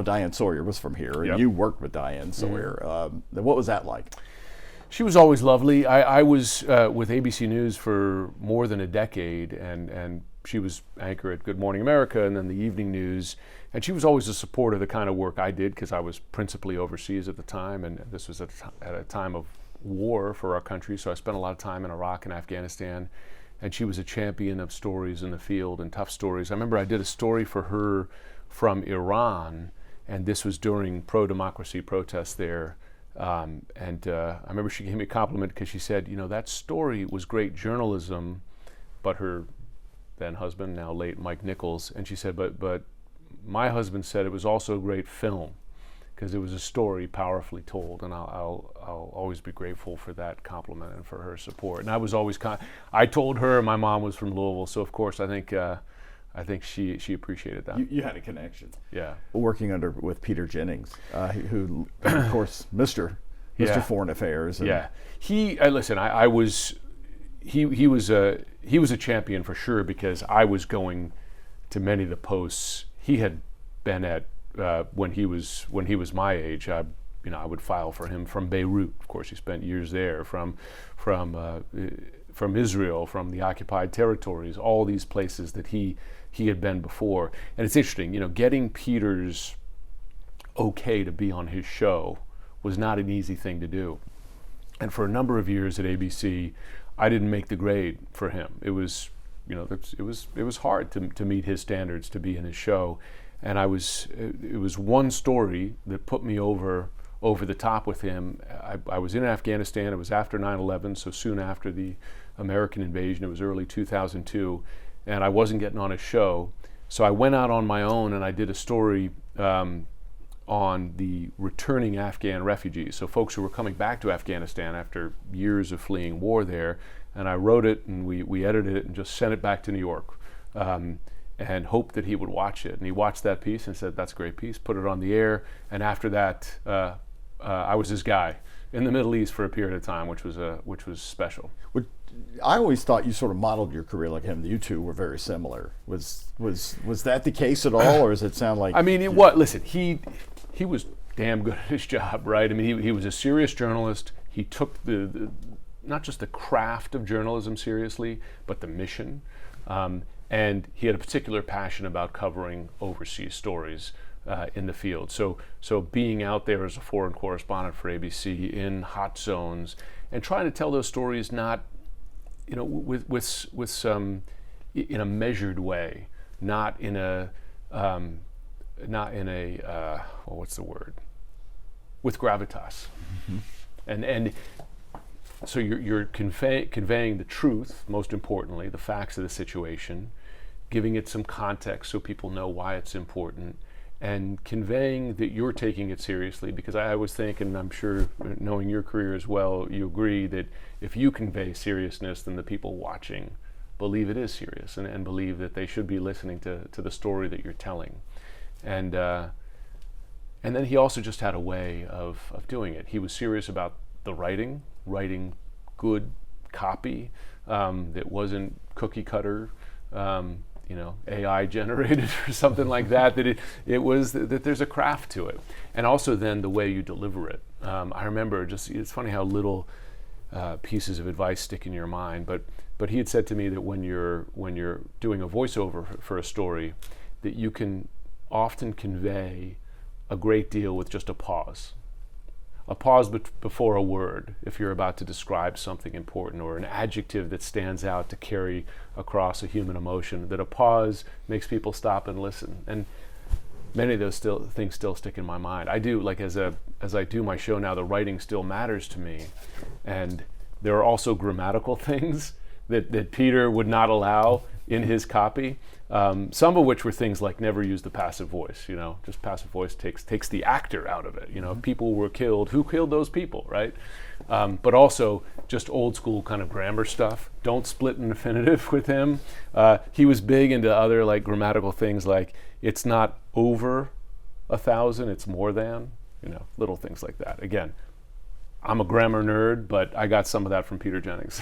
Diane Sawyer was from here, and Yep. you worked with Diane Sawyer. What was that like? She was always lovely. I was with ABC News for more than a decade, and she was anchor at Good Morning America and then the evening news. And she was always a supporter of the kind of work I did because I was principally overseas at the time, and this was at a time of war for our country, so I spent a lot of time in Iraq and Afghanistan. And she was a champion of stories in the field and tough stories. I remember I did a story for her from Iran, and this was during pro-democracy protests there. I remember she gave me a compliment because she said, that story was great journalism, but her then husband, now late Mike Nichols, and she said, but my husband said it was also a great film because it was a story powerfully told, and I'll always be grateful for that compliment and for her support. And I was always I told her my mom was from Louisville, so of course I think she appreciated that. You had a connection. Yeah. Working with Peter Jennings, who of course Mr. Foreign Affairs. Yeah. He was a champion for sure because I was going to many of the posts he had been at when he was my age. I would file for him from Beirut. Of course, he spent years there. From Israel, from the occupied territories, all these places that he had been before. And it's interesting, getting Peter's okay to be on his show was not an easy thing to do. And for a number of years at ABC, I didn't make the grade for him. It was, it was hard to meet his standards to be in his show. And it was one story that put me over the top with him. I was in Afghanistan. It was after 9/11, so soon after the American invasion. It was early 2002, and I wasn't getting on a show. So I went out on my own and I did a story on the returning Afghan refugees, so folks who were coming back to Afghanistan after years of fleeing war there. And I wrote it, and we edited it and just sent it back to New York. And hoped that he would watch it. And he watched that piece and said, that's a great piece, put it on the air. And after that, I was his guy in the Middle East for a period of time, which was special. I always thought you sort of modeled your career like him. You two were very similar. Was that the case at all, or does it sound like... I mean, listen, he was damn good at his job, right? I mean, he was a serious journalist. He took the not just the craft of journalism seriously, but the mission. And he had a particular passion about covering overseas stories in the field. So being out there as a foreign correspondent for ABC in hot zones and trying to tell those stories not, with some in a measured way, not in a what's the word? With gravitas, and so you're conveying the truth, most importantly, the facts of the situation, giving it some context so people know why it's important, and conveying that you're taking it seriously, because I always think, and I'm sure knowing your career as well, you agree that if you convey seriousness, then the people watching believe it is serious and believe that they should be listening to the story that you're telling. And then he also just had a way of doing it. He was serious about the writing good copy that wasn't cookie cutter, AI generated or something like that. That it was that there's a craft to it, and also then the way you deliver it. I remember it's funny how little pieces of advice stick in your mind, but he had said to me that when you're doing a voiceover for a story, that you can often convey a great deal with just a pause before a word, if you're about to describe something important or an adjective that stands out to carry across a human emotion, that a pause makes people stop and listen. And many of those things still stick in my mind. I do, like as I do my show now, the writing still matters to me. And there are also grammatical things that Peter would not allow in his copy. Some of which were things like never use the passive voice, just passive voice takes the actor out of it. If people were killed, who killed those people, right? But also just old school kind of grammar stuff. Don't split an infinitive with him. He was big into other like grammatical things like it's not over 1,000, it's more than, little things like that. Again, I'm a grammar nerd, but I got some of that from Peter Jennings.